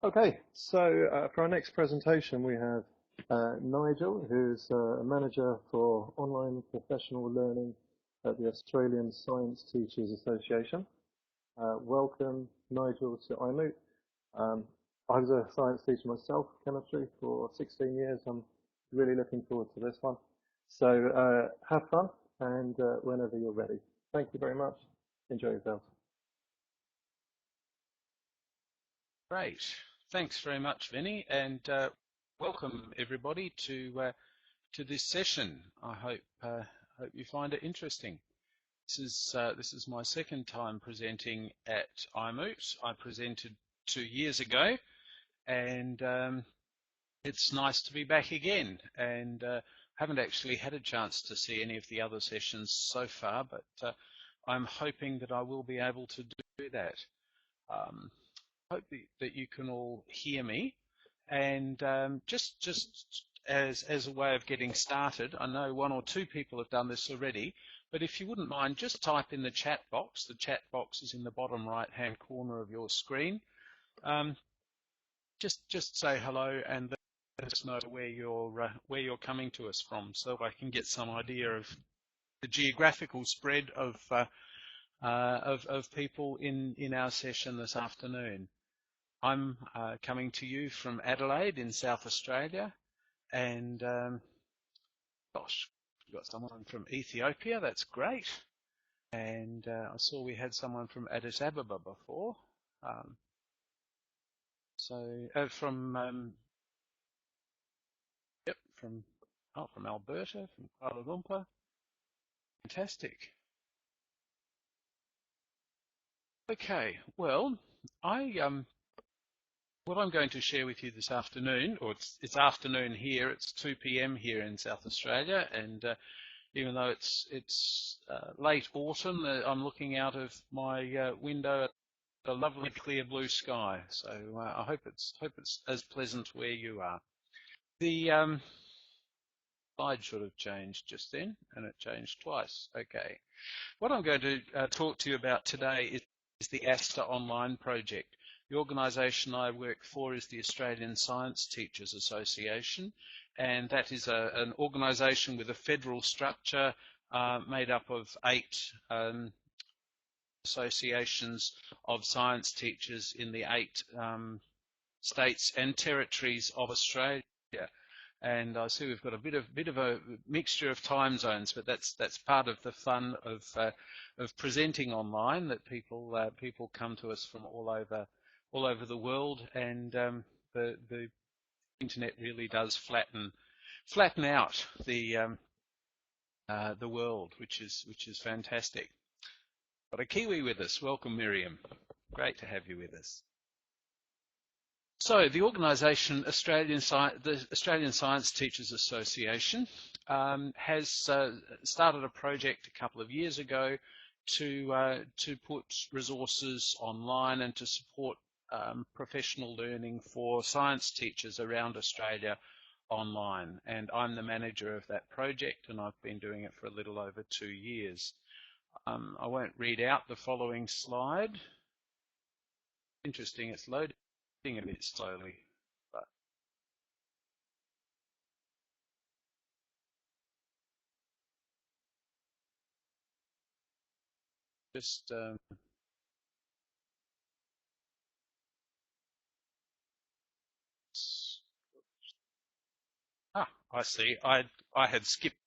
Okay, so for our next presentation, we have Nigel, who's a manager for online professional learning at the Australian Science Teachers Association. Welcome, Nigel, to iMoot. I was a science teacher myself, chemistry, for 16 years. I'm really looking forward to this one. So have fun, and whenever you're ready. Thank you very much. Enjoy yourself. Great. Thanks very much, Vinny, and welcome everybody to this session. I hope you find it interesting. This is my second time presenting at iMoot. I presented 2 years ago, and it's nice to be back again. And haven't actually had a chance to see any of the other sessions so far, but I'm hoping that I will be able to do that. Hope that you can all hear me, and just as a way of getting started, I know 1 or 2 people have done this already, but if you wouldn't mind, just type in the chat box. The chat box is in the bottom right-hand corner of your screen. Just say hello and let us know where you're coming to us from, so I can get some idea of the geographical spread of people in our session this afternoon. I'm coming to you from Adelaide in South Australia, and gosh, we've got someone from Ethiopia. That's great. And I saw we had someone from Addis Ababa before. From Alberta, from Kuala Lumpur. Fantastic. Okay, well, what I'm going to share with you this afternoon, or it's afternoon here, it's 2 p.m. here in South Australia, and even though it's late autumn, I'm looking out of my window at a lovely clear blue sky. So I hope it's as pleasant where you are. The slide should have changed just then, and it changed twice. Okay, what I'm going to talk to you about today is the ASTA online project. The organisation I work for is the Australian Science Teachers Association, and that is an organisation with a federal structure made up of 8 associations of science teachers in the 8 states and territories of Australia. And I see we've got a bit of a mixture of time zones, but that's part of the fun of presenting online. That people come to us from all over the world, and the internet really does flatten out the world, which is fantastic. Got a Kiwi with us. Welcome, Miriam. Great to have you with us. So the organisation, the Australian Science Teachers Association, has started a project a couple of years ago to put resources online and to support professional learning for science teachers around Australia online. And I'm the manager of that project, and I've been doing it for a little over 2 years. I won't read out the following slide. Interesting, it's loading a bit slowly, but just I see. I had skipped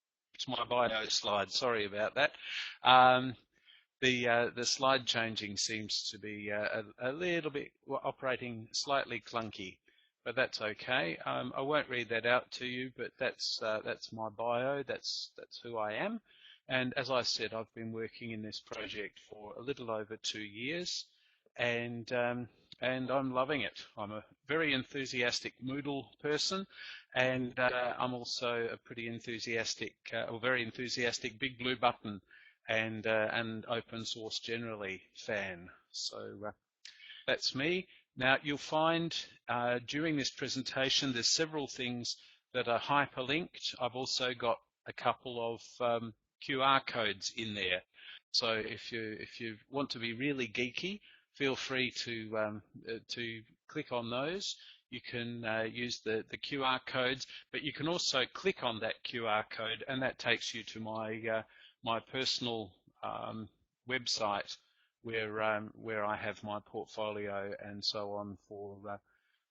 my bio slide. Sorry about that. The slide changing seems to be a little bit operating slightly clunky, but that's okay. I won't read that out to you, but that's my bio. That's who I am. And as I said, I've been working in this project for a little over 2 years, and I'm loving it. I'm a very enthusiastic Moodle person, and I'm also a pretty enthusiastic, or very enthusiastic Big Blue Button and open source generally fan. So that's me. Now you'll find during this presentation there's several things that are hyperlinked. I've also got a couple of QR codes in there. So if you want to be really geeky, feel free to click on those. You can use the QR codes, but you can also click on that QR code, and that takes you to my personal website where I have my portfolio and so on for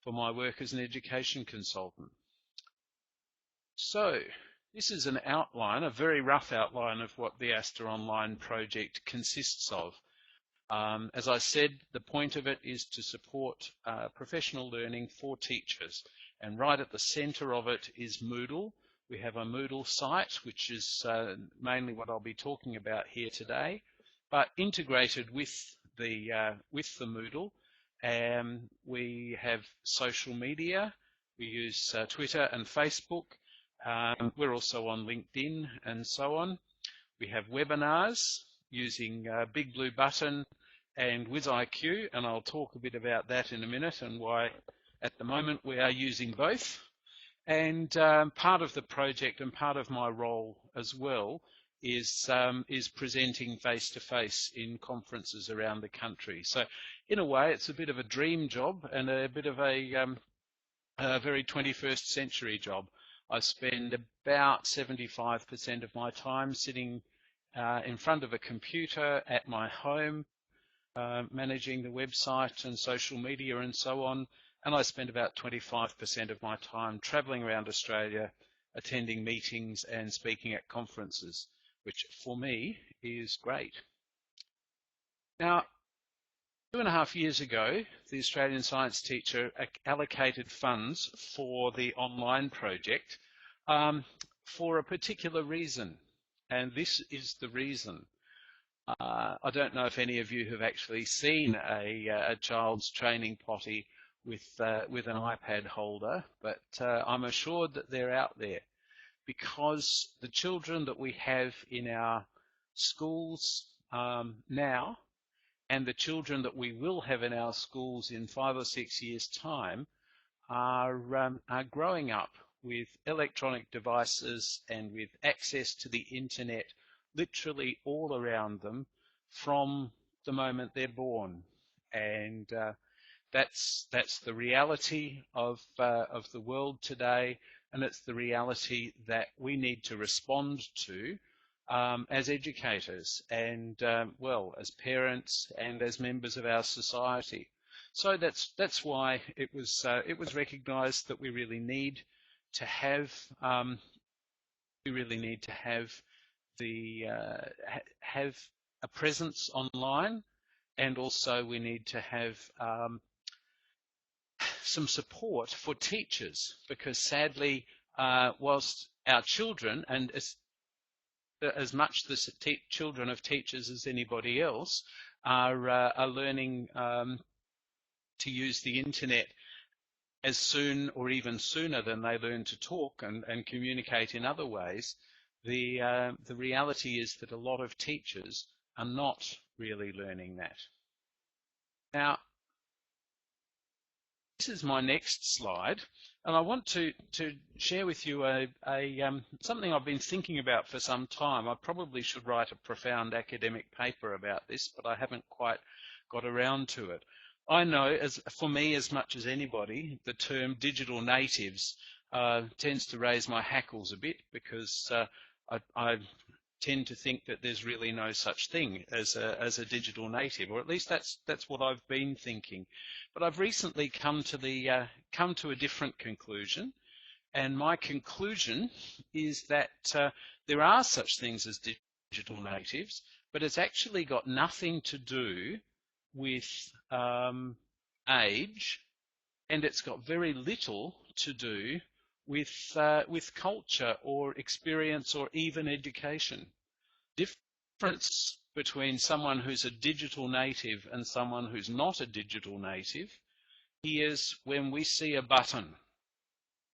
my work as an education consultant. So this is an outline, a very rough outline of what the ASTA Online project consists of. As I said, the point of it is to support professional learning for teachers, and right at the center of it is Moodle. We have a Moodle site, which is mainly what I'll be talking about here today, but integrated with the Moodle, we have social media. We use Twitter and Facebook. We're also on LinkedIn and so on. We have webinars using Big Blue Button and WizIQ, and I'll talk a bit about that in a minute and why at the moment we are using both. And part of the project and part of my role as well is presenting face-to-face in conferences around the country. So in a way, it's a bit of a dream job and a bit of a very 21st century job. I spend about 75% of my time sitting in front of a computer at my home, managing the website and social media and so on, and I spend about 25% of my time traveling around Australia, attending meetings and speaking at conferences, which for me is great. Now, 2.5 years ago, the Australian Science Teacher allocated funds for the online project for a particular reason, and this is the reason. I don't know if any of you have actually seen a child's training potty with an iPad holder, but I'm assured that they're out there, because the children that we have in our schools now, and the children that we will have in our schools in 5 or 6 years' time are growing up with electronic devices and with access to the internet literally all around them from the moment they're born. And that's the reality of the world today, and it's the reality that we need to respond to as educators and well, as parents and as members of our society. So that's why it was recognised that we really need to have have a presence online, and also we need to have some support for teachers, because sadly, whilst our children, and as much the children of teachers as anybody else, are learning to use the internet as soon or even sooner than they learn to talk and communicate in other ways, the reality is that a lot of teachers are not really learning that. Now, this is my next slide, and I want to share with you something I've been thinking about for some time. I probably should write a profound academic paper about this, but I haven't quite got around to it. I know, for me as much as anybody, the term digital natives tends to raise my hackles a bit, because I tend to think that there's really no such thing as a digital native, or at least that's what I've been thinking. But I've recently come to a different conclusion, and my conclusion is that there are such things as digital natives, but it's actually got nothing to do with age, and it's got very little to do with culture or experience or even education. Difference between someone who's a digital native and someone who's not a digital native is when we see a button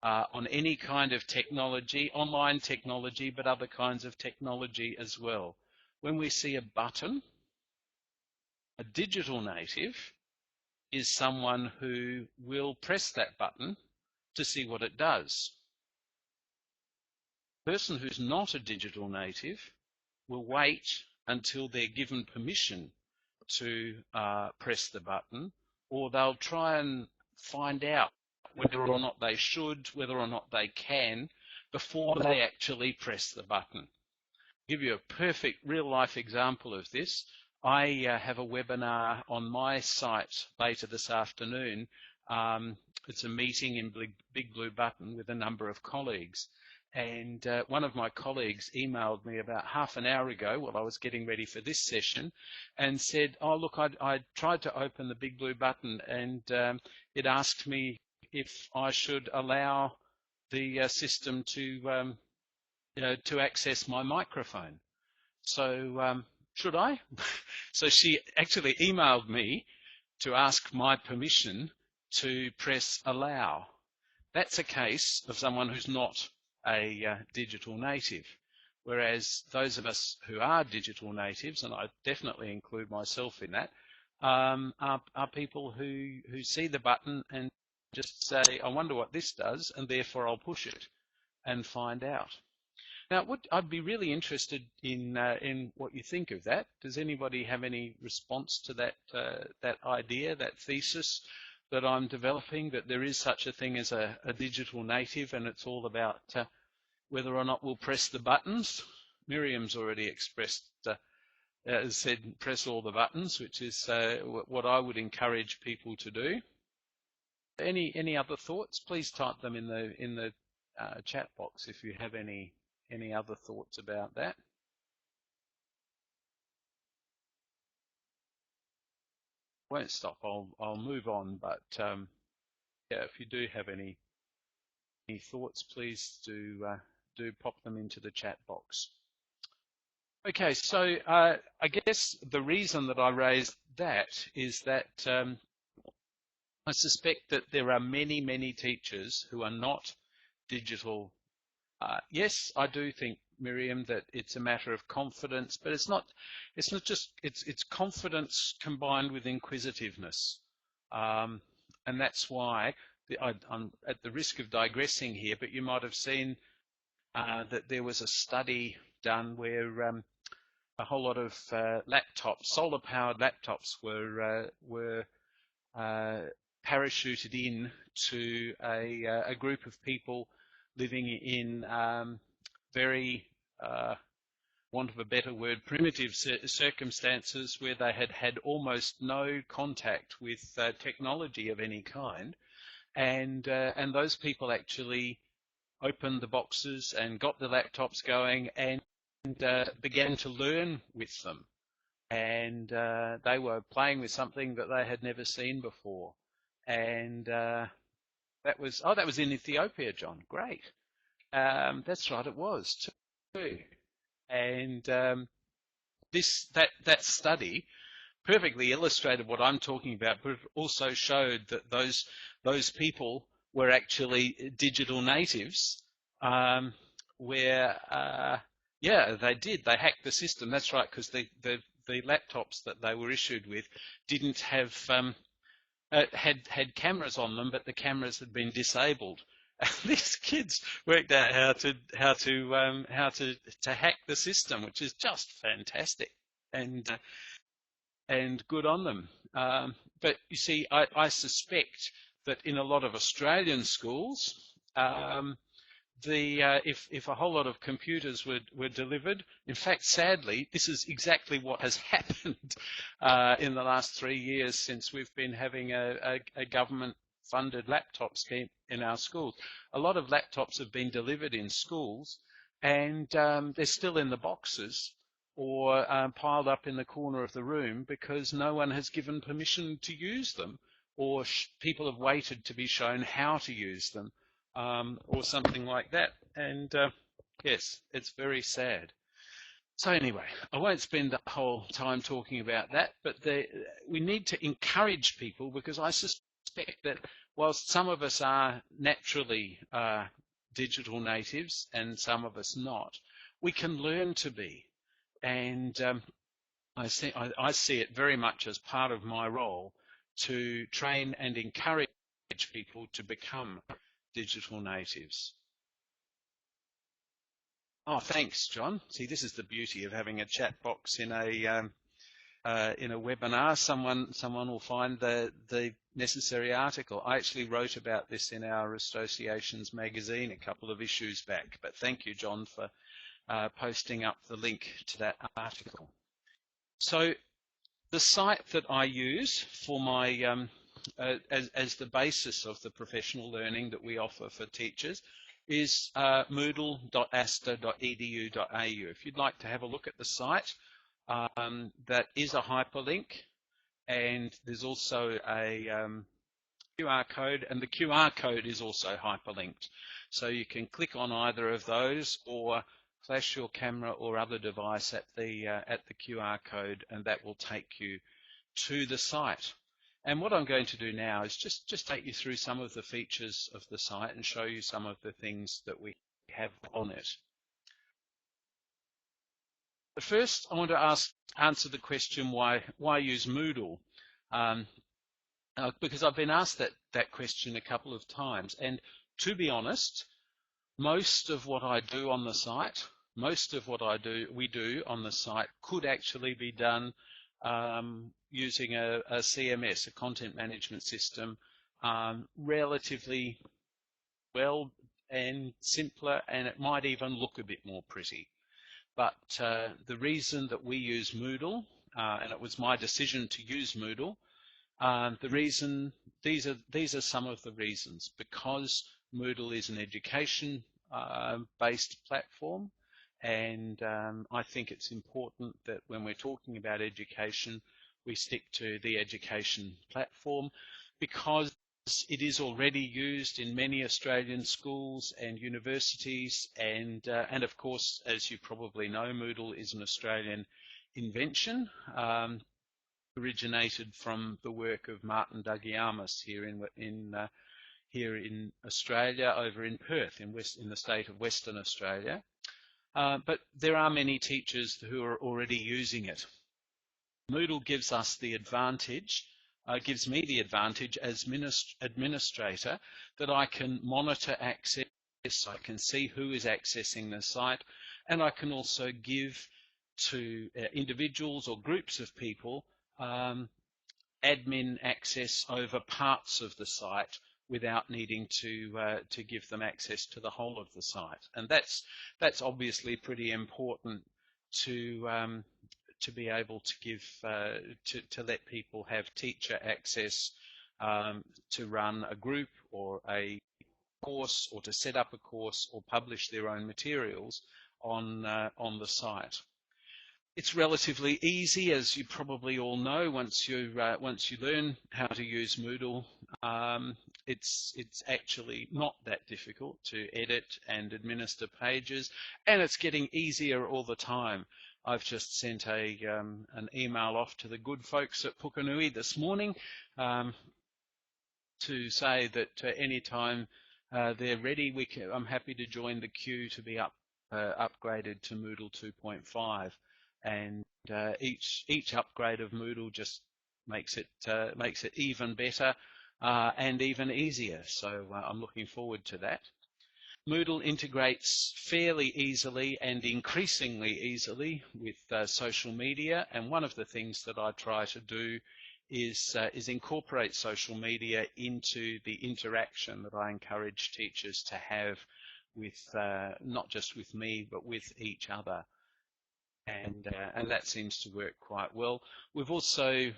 on any kind of technology, online technology, but other kinds of technology as well. When we see a button, a digital native is someone who will press that button to see what it does. The person who's not a digital native will wait until they're given permission to press the button, or they'll try and find out whether or not they should, whether or not they can, before they actually press the button. I'll give you a perfect real-life example of this. I have a webinar on my site later this afternoon. It's a meeting in Big Blue Button with a number of colleagues. And one of my colleagues emailed me about half an hour ago while I was getting ready for this session and said, oh, look, I tried to open the Big Blue Button and it asked me if I should allow the system to access my microphone. So should I? So she actually emailed me to ask my permission to press allow. That's a case of someone who's not a digital native, whereas those of us who are digital natives, and I definitely include myself in that, are people who see the button and just say, I wonder what this does, and therefore I'll push it and find out. Now, I'd be really interested in what you think of that. Does anybody have any response to that idea, that thesis that I'm developing, that there is such a thing as a digital native, and it's all about whether or not we'll press the buttons? Miriam's already expressed, said press all the buttons, which is what I would encourage people to do. Any other thoughts? Please type them in the chat box if you have any other thoughts about that. Won't stop. I'll move on, but yeah, if you do have any thoughts, please do pop them into the chat box. Okay, so I guess the reason that I raised that is that I suspect that there are many teachers who are not digital. Yes, I do think, Miriam, that it's a matter of confidence, but it's not just, it's confidence combined with inquisitiveness. And that's why, I'm at the risk of digressing here, but you might have seen that there was a study done where a whole lot of laptops, solar-powered laptops, were parachuted in to a group of people living in very, want of a better word, primitive circumstances where they had almost no contact with technology of any kind, and those people actually opened the boxes and got the laptops going and began to learn with them, and they were playing with something that they had never seen before, and that was in Ethiopia, John. Great. That's right, it was too. And that study perfectly illustrated what I'm talking about, but it also showed that those people were actually digital natives, where yeah, they hacked the system. That's right, because the laptops that they were issued with didn't have had cameras on them, but the cameras had been disabled. And these kids worked out how to hack the system, which is just fantastic, and good on them. But you see, I suspect that in a lot of Australian schools, if a whole lot of computers were delivered, in fact, sadly, this is exactly what has happened in the last 3 years since we've been having a government-funded laptop scheme in our schools. A lot of laptops have been delivered in schools, and they're still in the boxes or piled up in the corner of the room because no one has given permission to use them, or people have waited to be shown how to use them. Or something like that. And yes, it's very sad. So anyway, I won't spend the whole time talking about that, but we need to encourage people, because I suspect that whilst some of us are naturally digital natives and some of us not, we can learn to be. And I see it very much as part of my role to train and encourage people to become digital natives. Oh, thanks, John. See, this is the beauty of having a chat box in a in a webinar, someone will find the necessary article. I actually wrote about this in our association's magazine a couple of issues back, but thank you, John, for posting up the link to that article. So the site that I use for my as the basis of the professional learning that we offer for teachers is moodle.asta.edu.au. If you'd like to have a look at the site, that is a hyperlink, and there's also a QR code, and the QR code is also hyperlinked. So you can click on either of those or flash your camera or other device at the QR code, and that will take you to the site. And what I'm going to do now is just take you through some of the features of the site and show you some of the things that we have on it. But first, I want to answer the question, why use Moodle? Because I've been asked that question a couple of times, and to be honest, most of what I do on the site, we do on the site could actually be done using a CMS, a content management system, relatively well and simpler, and it might even look a bit more pretty. But the reason that we use Moodle, and it was my decision to use Moodle, these are some of the reasons. Because Moodle is an education based platform, and I think it's important that when we're talking about education, we stick to the education platform, because it is already used in many Australian schools and universities, and of course, as you probably know, Moodle is an Australian invention, originated from the work of Martin Dagiamis here in Australia, over in Perth, in the state of Western Australia. But there are many teachers who are already using it. Moodle gives us the advantage, gives me the advantage as administrator, that I can monitor access, I can see who is accessing the site, and I can also give to individuals or groups of people admin access over parts of the site without needing to give them access to the whole of the site. And that's obviously pretty important to be able to give to let people have teacher access to run a group or a course, or to set up a course or publish their own materials on the site. It's relatively easy, as you probably all know. Once you learn how to use Moodle, it's actually not that difficult to edit and administer pages, and it's getting easier all the time. I've just sent an email off to the good folks at Pukunui this morning to say that any time they're ready, I'm happy to join the queue to be upgraded to Moodle 2.5. And each upgrade of Moodle just makes it even better and even easier. So I'm looking forward to that. Moodle integrates fairly easily and increasingly easily with social media, and one of the things that I try to do is incorporate social media into the interaction that I encourage teachers to have with not just with me, but with each other. And that seems to work quite well. We've also,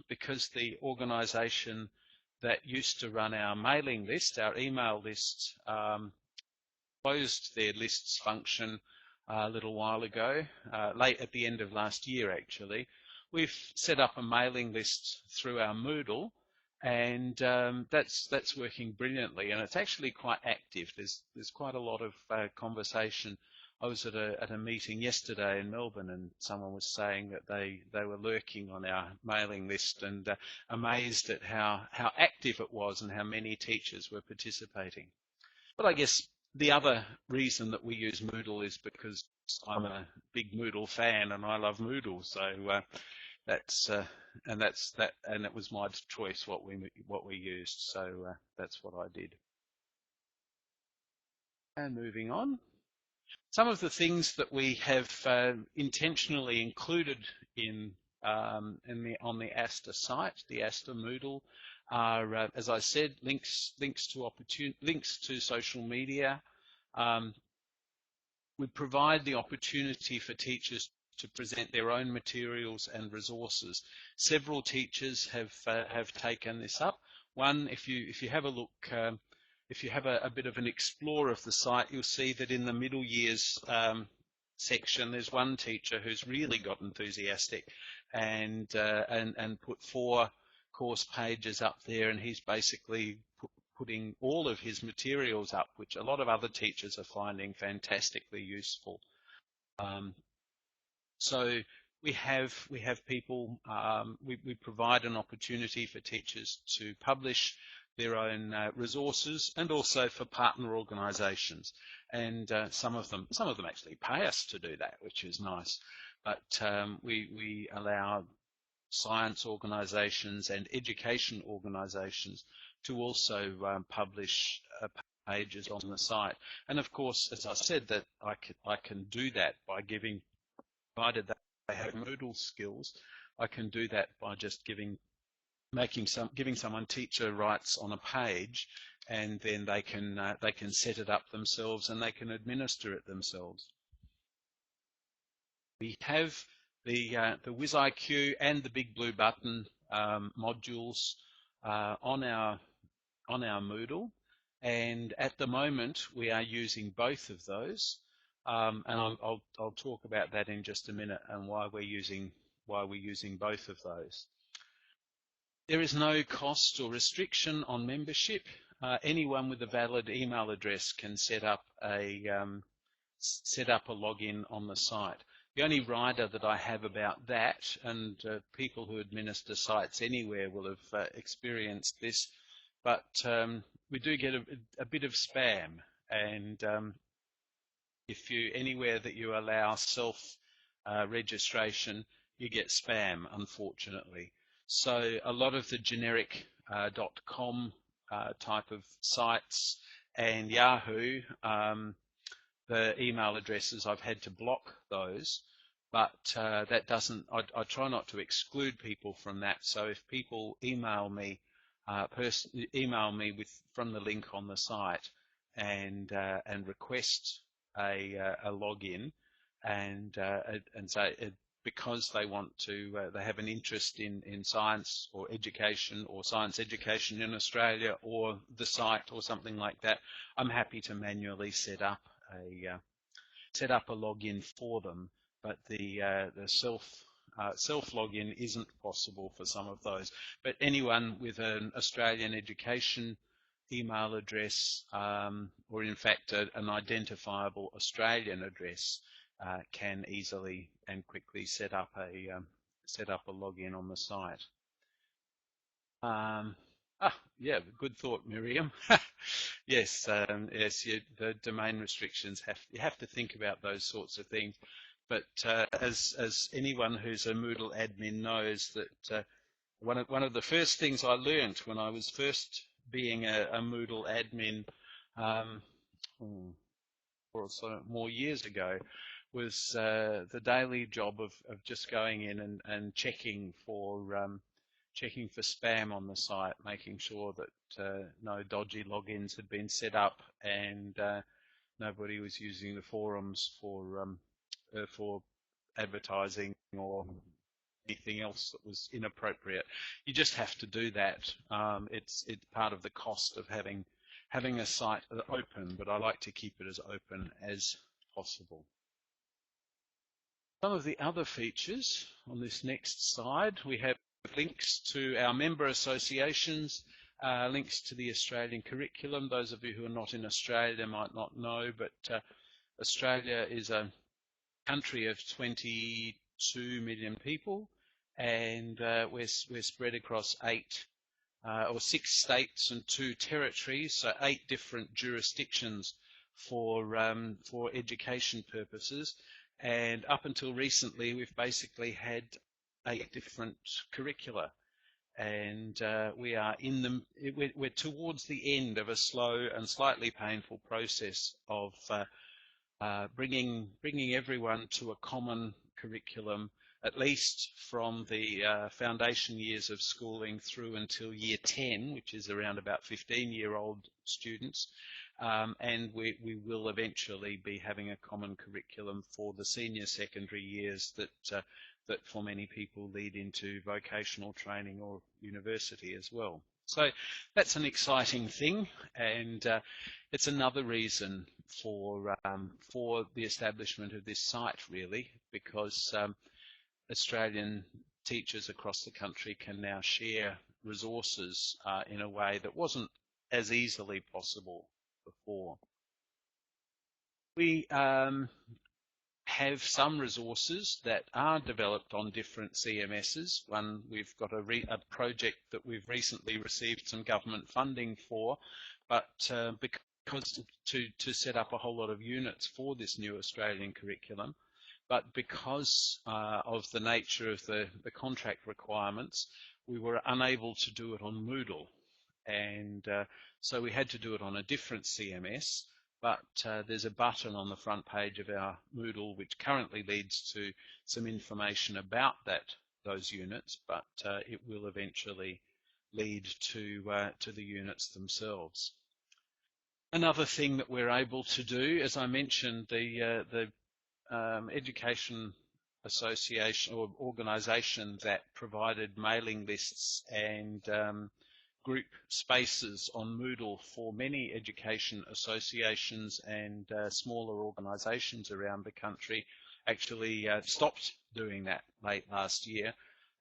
because the organisation that used to run our mailing list, our email list, closed their lists function a little while ago, late at the end of last year actually, we've set up a mailing list through our Moodle, and that's working brilliantly, and it's actually quite active. There's quite a lot of conversation. I was at a meeting yesterday in Melbourne, and someone was saying that they were lurking on our mailing list, and amazed at how active it was and how many teachers were participating. But I guess the other reason that we use Moodle is because I'm a big Moodle fan and I love Moodle. So and it was my choice what we used. So that's what I did. And moving on. Some of the things that we have intentionally included in on the ASTA site, the ASTA Moodle, are, as I said, links to social media. We provide the opportunity for teachers to present their own materials and resources. Several teachers have taken this up. One, if you have a look, if you have a bit of an explore of the site, you'll see that in the middle years section, there's one teacher who's really got enthusiastic and put 4 course pages up there, and he's basically putting all of his materials up, which a lot of other teachers are finding fantastically useful. So we have people, we provide an opportunity for teachers to publish their own resources, and also for partner organisations, and some of them actually pay us to do that, which is nice. But we allow science organisations and education organisations to also publish pages on the site. And of course, as I said, that I can do that by giving, provided that they have Moodle skills, I can do that by just giving someone teacher rights on a page, and then they can set it up themselves and they can administer it themselves. We have the WizIQ and the Big Blue Button modules on our Moodle, and at the moment we are using both of those, and I'll talk about that in just a minute, and why we're using both of those. There is no cost or restriction on membership. Anyone with a valid email address can set up a login on the site. The only rider that I have about that, and people who administer sites anywhere will have experienced this, but we do get a bit of spam, and if you anywhere that you allow self registration, you get spam, unfortunately. So a lot of the generic .com type of sites and Yahoo, the email addresses, I've had to block those, but that doesn't, I try not to exclude people from that. So if people email me, from the link on the site and request a login, and say because they want to, they have an interest in science or education, or science education in Australia, or the site or something like that, I'm happy to manually set up a login for them. But the self login isn't possible for some of those. But anyone with an Australian education email address, or in fact an identifiable Australian address, can easily and quickly set up a login on the site. Yeah, good thought, Miriam. Yes, the domain restrictions you have to think about those sorts of things. But as anyone who's a Moodle admin knows, that one of the first things I learned when I was first being a Moodle admin, 4 or so more years ago, was the daily job of just going in and checking for spam on the site, making sure that no dodgy logins had been set up, and nobody was using the forums for advertising or anything else that was inappropriate. You just have to do that. It's part of the cost of having a site open, but I like to keep it as open as possible. Some of the other features on this next slide, we have links to our member associations, links to the Australian curriculum. Those of you who are not in Australia might not know, but Australia is a country of 22 million people, and we're spread across 6 states and 2 territories, so 8 different jurisdictions for education purposes. And up until recently, we've basically had 8 different curricula, and we're towards the end of a slow and slightly painful process of bringing everyone to a common curriculum, at least from the foundation years of schooling through until year 10, which is around about 15-year-old students. And we will eventually be having a common curriculum for the senior secondary years that for many people lead into vocational training or university as well. So that's an exciting thing, and it's another reason for the establishment of this site, really, because Australian teachers across the country can now share resources in a way that wasn't as easily possible before. We have some resources that are developed on different CMSs. One, we've got a project that we've recently received some government funding for, but because to set up a whole lot of units for this new Australian curriculum, but because of the nature of the contract requirements, we were unable to do it on Moodle, and so we had to do it on a different CMS. But there's a button on the front page of our Moodle which currently leads to some information about those units, but it will eventually lead to the units themselves. Another thing that we're able to do, as I mentioned, the education association or organisation that provided mailing lists and group spaces on Moodle for many education associations and smaller organisations around the country actually stopped doing that late last year.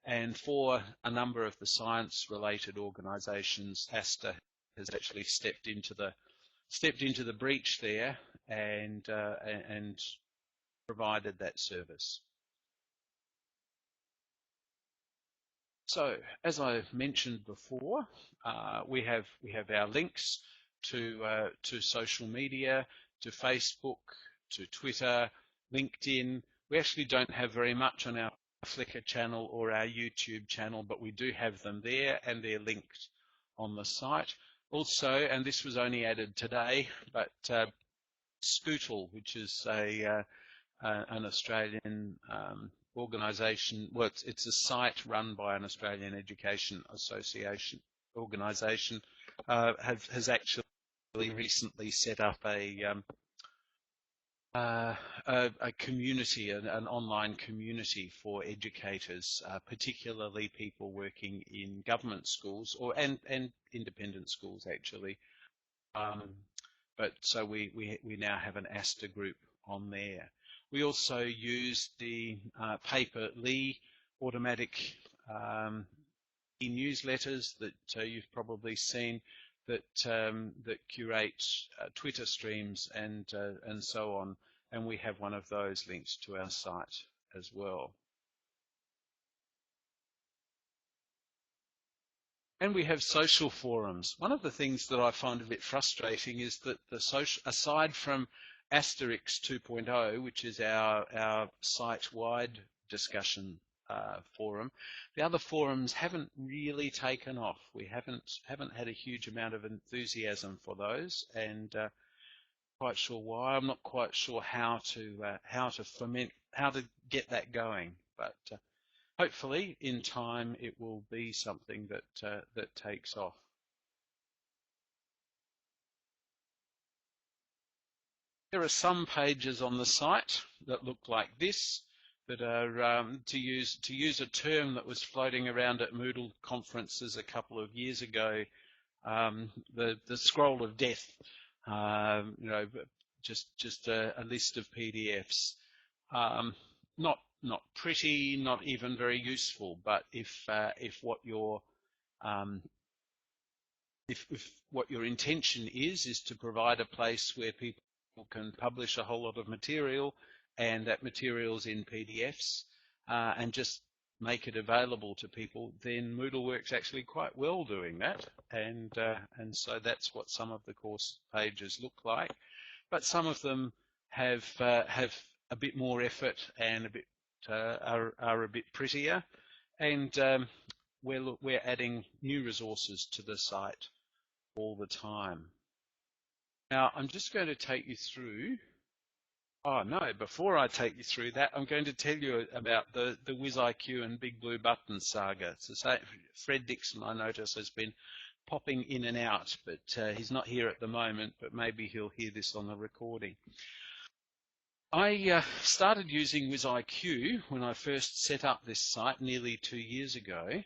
And for a number of the science-related organisations, ASTA has actually stepped into the breach there and provided that service. So, as I mentioned before, we have our links to social media, to Facebook, to Twitter, LinkedIn. We actually don't have very much on our Flickr channel or our YouTube channel, but we do have them there, and they're linked on the site. Also, and this was only added today, but Scootle, which is an Australian organisation, well, it's a site run by an Australian Education Association organisation, has actually recently set up a community, an online community for educators, particularly people working in government schools and independent schools actually. But so we now have an ASTA group on there. We also use the Paper.ly automatic e-newsletters that you've probably seen that curate Twitter streams and so on, and we have one of those links to our site as well. And we have social forums. One of the things that I find a bit frustrating is that aside from Asterix 2.0, which is our site-wide discussion forum, the other forums haven't really taken off. We haven't had a huge amount of enthusiasm for those, and quite sure why. I'm not quite sure how to get that going, but hopefully in time it will be something that takes off. There are some pages on the site that look like this, that are, to use a term that was floating around at Moodle conferences a couple of years ago, the scroll of death. You know, just a list of PDFs. Not pretty, not even very useful. But if what your intention is to provide a place where people can publish a whole lot of material, and that material's in PDFs, and just make it available to people, then Moodle works actually quite well doing that, and so that's what some of the course pages look like. But some of them have a bit more effort and a bit are a bit prettier, and we're adding new resources to the site all the time. Now, I'm just going to take you through Oh no, before I take you through that, I'm going to tell you about the WizIQ and Big Blue Button saga. So Fred Dixon, I notice, has been popping in and out, but he's not here at the moment, but maybe he'll hear this on the recording. I started using WizIQ when I first set up this site nearly 2 years ago,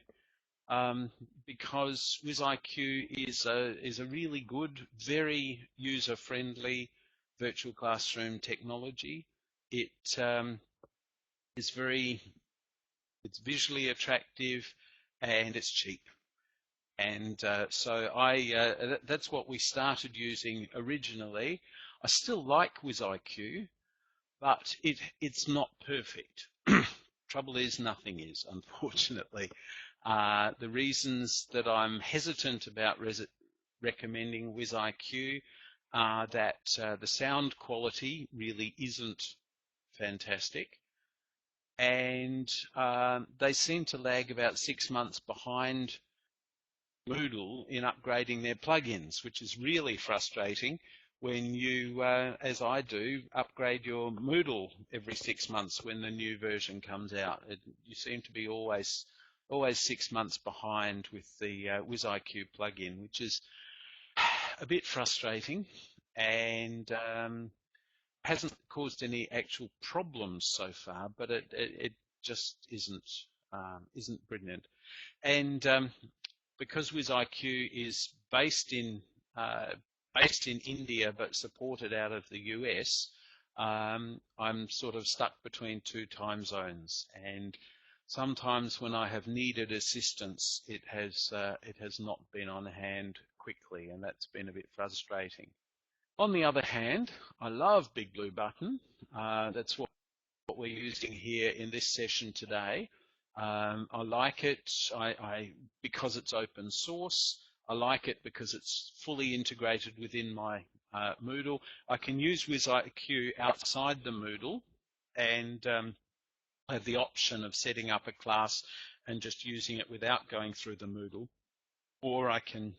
because WizIQ is a really good, very user-friendly virtual classroom technology. It is it's visually attractive, and it's cheap. And so that's what we started using originally. I still like WizIQ, but it's not perfect. Trouble is, nothing is, unfortunately. The reasons that I'm hesitant about recommending WizIQ are that the sound quality really isn't fantastic, and they seem to lag about 6 months behind Moodle in upgrading their plugins, which is really frustrating when you, as I do, upgrade your Moodle every 6 months when the new version comes out. You seem to be always 6 months behind with the WizIQ plugin, which is a bit frustrating, and hasn't caused any actual problems so far, but it just isn't brilliant. And because WizIQ is based in India but supported out of the US, I'm sort of stuck between 2 time zones, and sometimes when I have needed assistance, it has not been on hand quickly, and that's been a bit frustrating. On the other hand, I love Big Blue Button. That's what we're using here in this session today. I like it because it's open source. I like it because it's fully integrated within my Moodle. I can use WizIQ outside the Moodle, and I have the option of setting up a class and just using it without going through the Moodle, or I can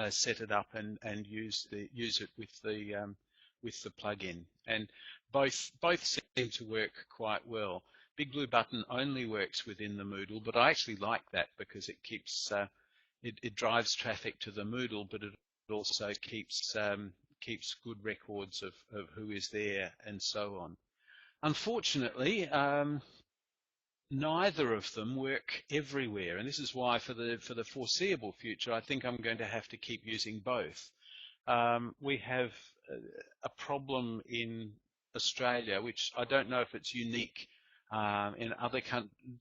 set it up and use it with the plugin, and both seem to work quite well. Big Blue Button only works within the Moodle, but I actually like that because it keeps it drives traffic to the Moodle, but it also keeps good records of who is there and so on. Unfortunately, neither of them work everywhere, and this is why for the foreseeable future I think I'm going to have to keep using both. We have a problem in Australia, which I don't know if it's unique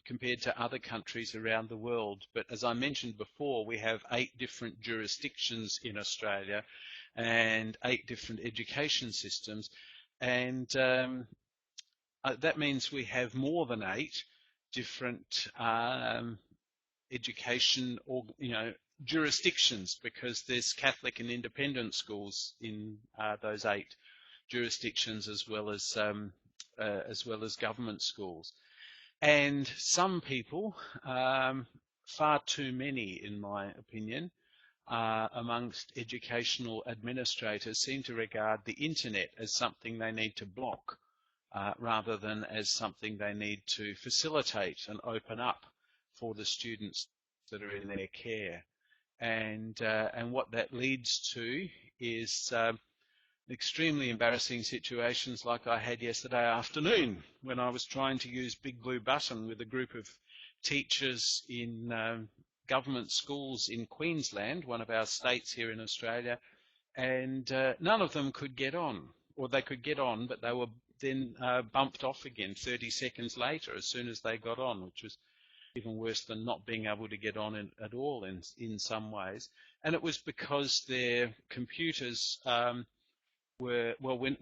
compared to other countries around the world, but as I mentioned before, we have 8 different jurisdictions in Australia and 8 different education systems, and that means we have more than 8 different education or jurisdictions, because there's Catholic and independent schools in those 8 jurisdictions, as well as government schools. And some people, far too many in my opinion, amongst educational administrators, seem to regard the internet as something they need to block, rather than as something they need to facilitate and open up for the students that are in their care. And what that leads to is extremely embarrassing situations like I had yesterday afternoon when I was trying to use Big Blue Button with a group of teachers in government schools in Queensland, one of our states here in Australia, and none of them could get on, or they could get on, but they were then bumped off again 30 seconds later as soon as they got on, which was even worse than not being able to get on at all in some ways. And it was because their computers we're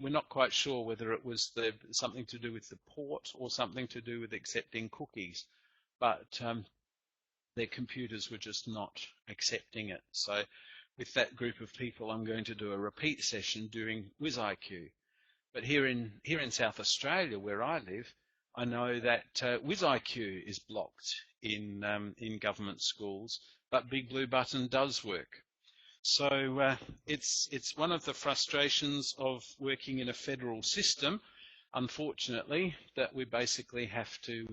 not quite sure whether it was something to do with the port or something to do with accepting cookies, but their computers were just not accepting it. So with that group of people, I'm going to do a repeat session doing WizIQ. But here in South Australia, where I live, I know that WizIQ is blocked in government schools, but Big Blue Button does work. So it's one of the frustrations of working in a federal system, unfortunately, that we basically have to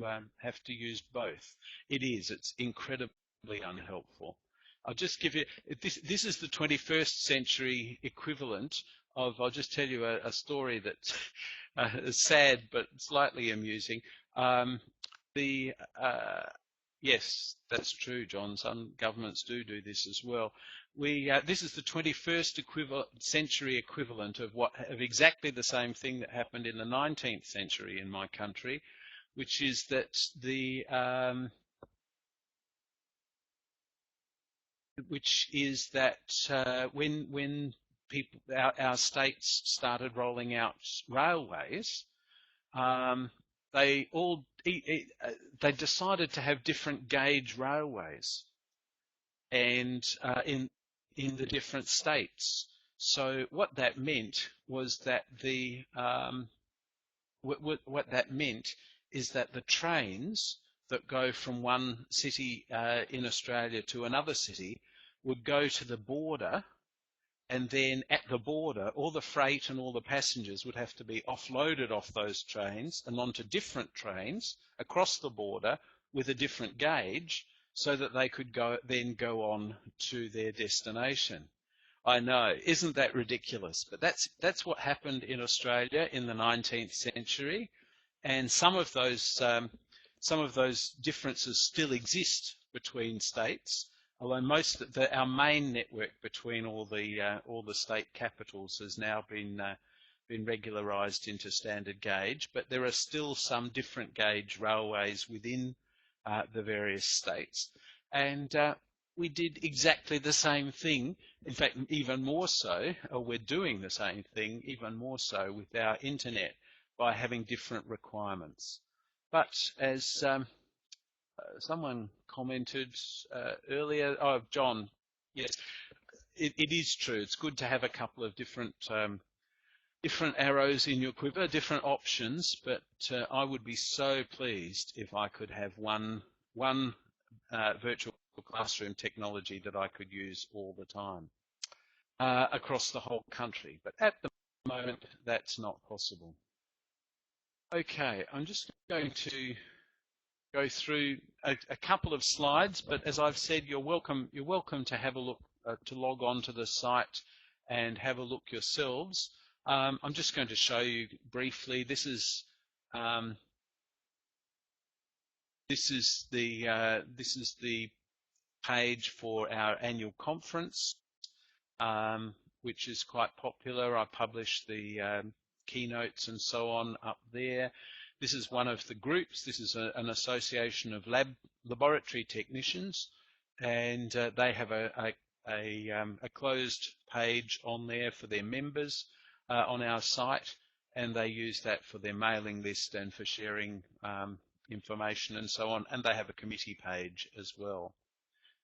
use both. It's incredibly unhelpful. I'll just give you this is the 21st century equivalent of. I'll just tell you a story that's sad but slightly amusing. Yes, that's true, John. Some governments do this as well. This is the 21st century equivalent of exactly the same thing that happened in the 19th century in my country, which is that when our states started rolling out railways, they decided to have different gauge railways, and in the different states. So what that meant was that what that meant is that the trains that go from one city in Australia to another city would go to the border, and then at the border, all the freight and all the passengers would have to be offloaded off those trains and onto different trains across the border with a different gauge, so that they could then go on to their destination. I know, isn't that ridiculous? But that's what happened in Australia in the 19th century, and some of those differences still exist between states. Although our main network between all the state capitals has now been regularised into standard gauge, but there are still some different gauge railways within the various states, and we did exactly the same thing. In fact, even more so, or we're doing the same thing even more so with our internet by having different requirements. But as someone commented earlier, oh, John, yes, it is true. It's good to have a couple of different arrows in your quiver, different options, but I would be so pleased if I could have one virtual classroom technology that I could use all the time across the whole country. But at the moment, that's not possible. Okay, I'm just going to go through a couple of slides, but as I've said, you're welcome to have a look, to log on to the site and have a look yourselves. I'm just going to show you briefly. This is the page for our annual conference, which is quite popular. I publish the keynotes and so on up there. This is one of the groups. This is an association of laboratory technicians, and they have a closed page on there for their members on our site, and they use that for their mailing list and for sharing information and so on, and they have a committee page as well.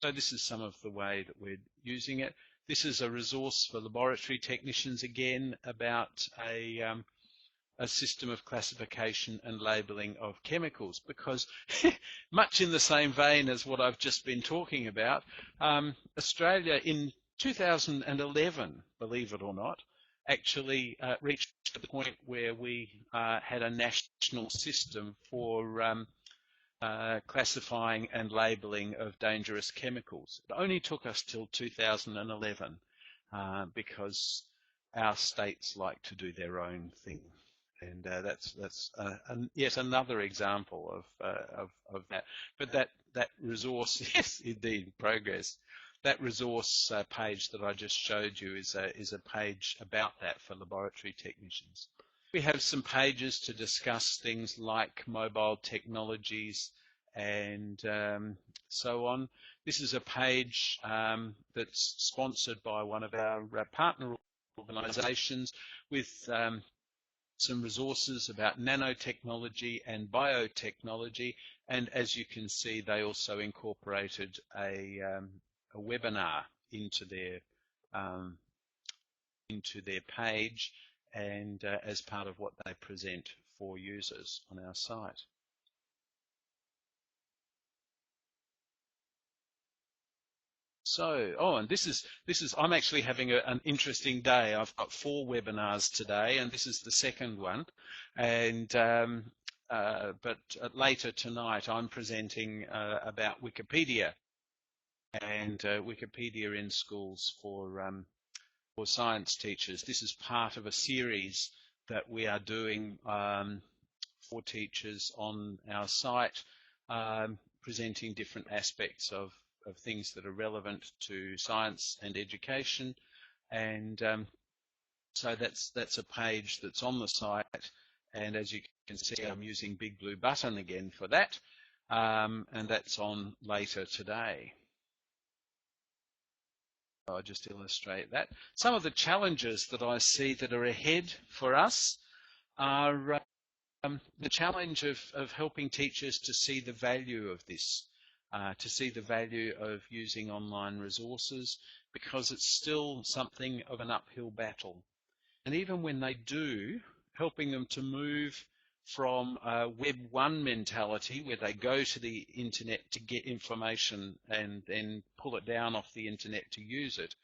So this is some of the way that we're using it. This is a resource for laboratory technicians, again, about a system of classification and labeling of chemicals, because much in the same vein as what I've just been talking about, Australia in 2011, believe it or not, actually reached the point where we had a national system for classifying and labeling of dangerous chemicals. It only took us till 2011 because our states like to do their own thing. And that's yet another example of that. But that resource, yes, indeed, progress. That resource page that I just showed you is a page about that for laboratory technicians. We have some pages to discuss things like mobile technologies and so on. This is a page that's sponsored by one of our partner organisations with some resources about nanotechnology and biotechnology, and as you can see, they also incorporated a webinar into their page, and as part of what they present for users on our site. So, and this is I'm actually having an interesting day. I've got 4 webinars today, and this is the second one. And but later tonight, I'm presenting about Wikipedia and Wikipedia in schools for science teachers. This is part of a series that we are doing for teachers on our site, presenting different aspects of things that are relevant to science and education. And so that's a page that's on the site. And as you can see, I'm using Big Blue Button again for that. And that's on later today. I'll just illustrate that. Some of the challenges that I see that are ahead for us are the challenge of helping teachers to see the value of this, to see the value of using online resources, because it's still something of an uphill battle. And even when they do, helping them to move from a Web 1 mentality, where they go to the internet to get information and then pull it down off the internet to use it,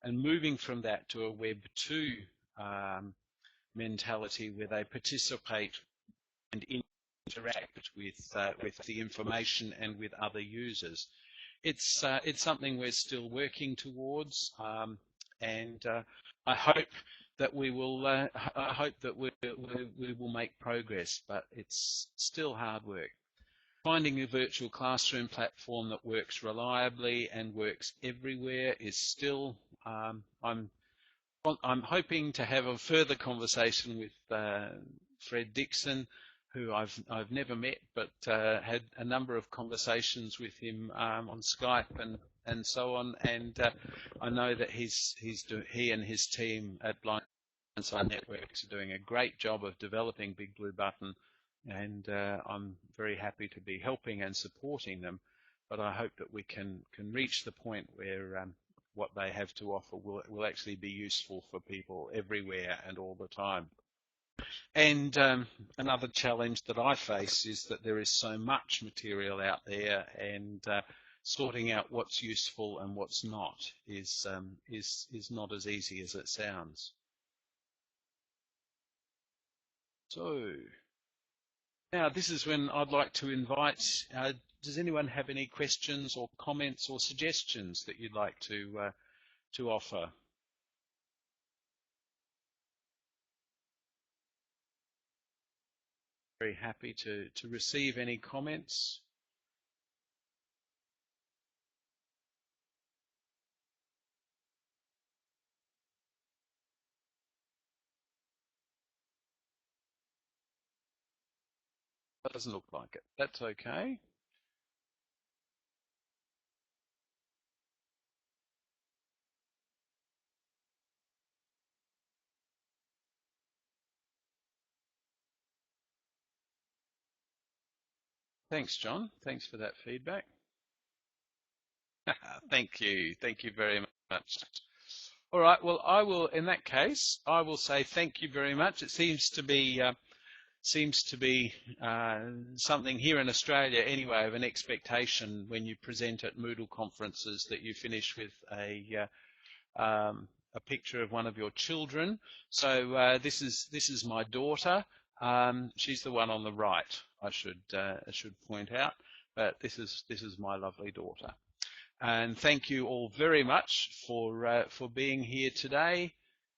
and moving from that to a Web 2 mentality where they participate and interact with the information and with other users. It's something we're still working towards, and I hope that we will we will make progress, but it's still hard work. Finding a virtual classroom platform that works reliably and works everywhere is still. I'm hoping to have a further conversation with Fred Dixon, who I've never met, but had a number of conversations with him on Skype and so on. And I know that he and his team at Blindside Networks are doing a great job of developing Big Blue Button, and I'm very happy to be helping and supporting them. But I hope that we can reach the point where what they have to offer will actually be useful for people everywhere and all the time. And another challenge that I face is that there is so much material out there, and sorting out what's useful and what's not is not as easy as it sounds. So now this is when I'd like to invite, does anyone have any questions or comments or suggestions that you'd like to offer? Very happy to receive any comments. Doesn't look like it. That's okay. Thanks, John. Thanks for that feedback. Thank you. Thank you very much. All right. Well, I will, in that case, I will say thank you very much. It seems to be something here in Australia anyway of an expectation when you present at Moodle conferences that you finish with a picture of one of your children. So this is my daughter. She's the one on the right, I should point out, but this is my lovely daughter. And thank you all very much for being here today.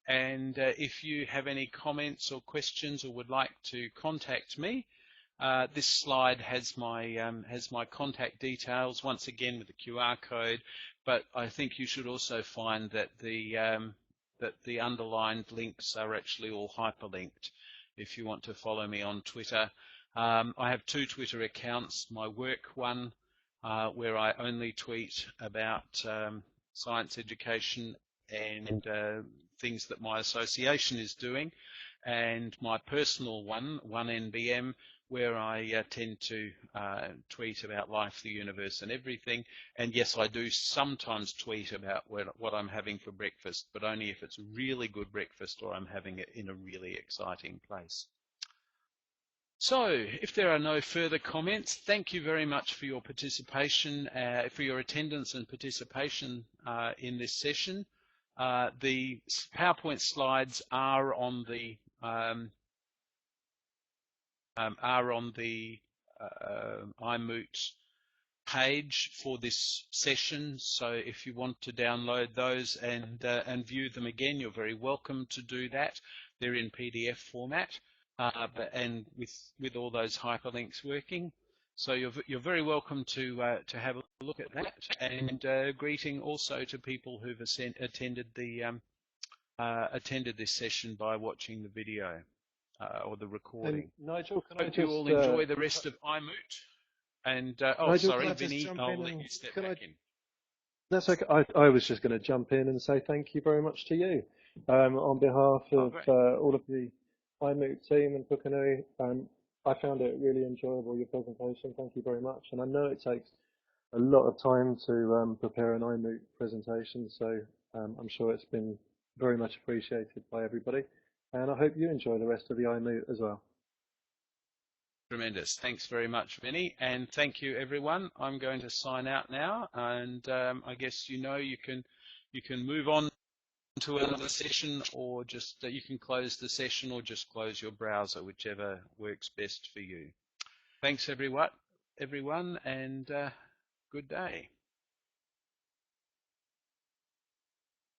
And if you have any comments or questions or would like to contact me, this slide has my contact details once again with the QR code. But I think you should also find that the underlined links are actually all hyperlinked if you want to follow me on Twitter. I have 2 Twitter accounts, my work one, where I only tweet about science education and things that my association is doing, and my personal one, 1NBM, where I tend to tweet about life, the universe, and everything. And yes, I do sometimes tweet about what I'm having for breakfast, but only if it's really good breakfast or I'm having it in a really exciting place. So, if there are no further comments, thank you very much for your participation, for your attendance and participation in this session. The PowerPoint slides are on the iMoot page for this session. So, if you want to download those and view them again, you're very welcome to do that. They're in PDF format. And with all those hyperlinks working, so you're very welcome to have a look at that. And greeting also to people who've attended this session by watching the video or the recording. And Nigel, can I hope you all enjoy the rest of iMoot. And Nigel, sorry, Vinny, I'll let you step back in. That's okay. I was just going to jump in and say thank you very much to you on behalf of all of the iMoot team and Pukunui. I found it really enjoyable, your presentation. Thank you very much. And I know it takes a lot of time to prepare an iMoot presentation, so I'm sure it's been very much appreciated by everybody. And I hope you enjoy the rest of the iMoot as well. Tremendous. Thanks very much, Vinny. And thank you, everyone. I'm going to sign out now. And I guess you can move on to another session, or just you can close the session or just close your browser, whichever works best for you. Thanks everyone, and good day.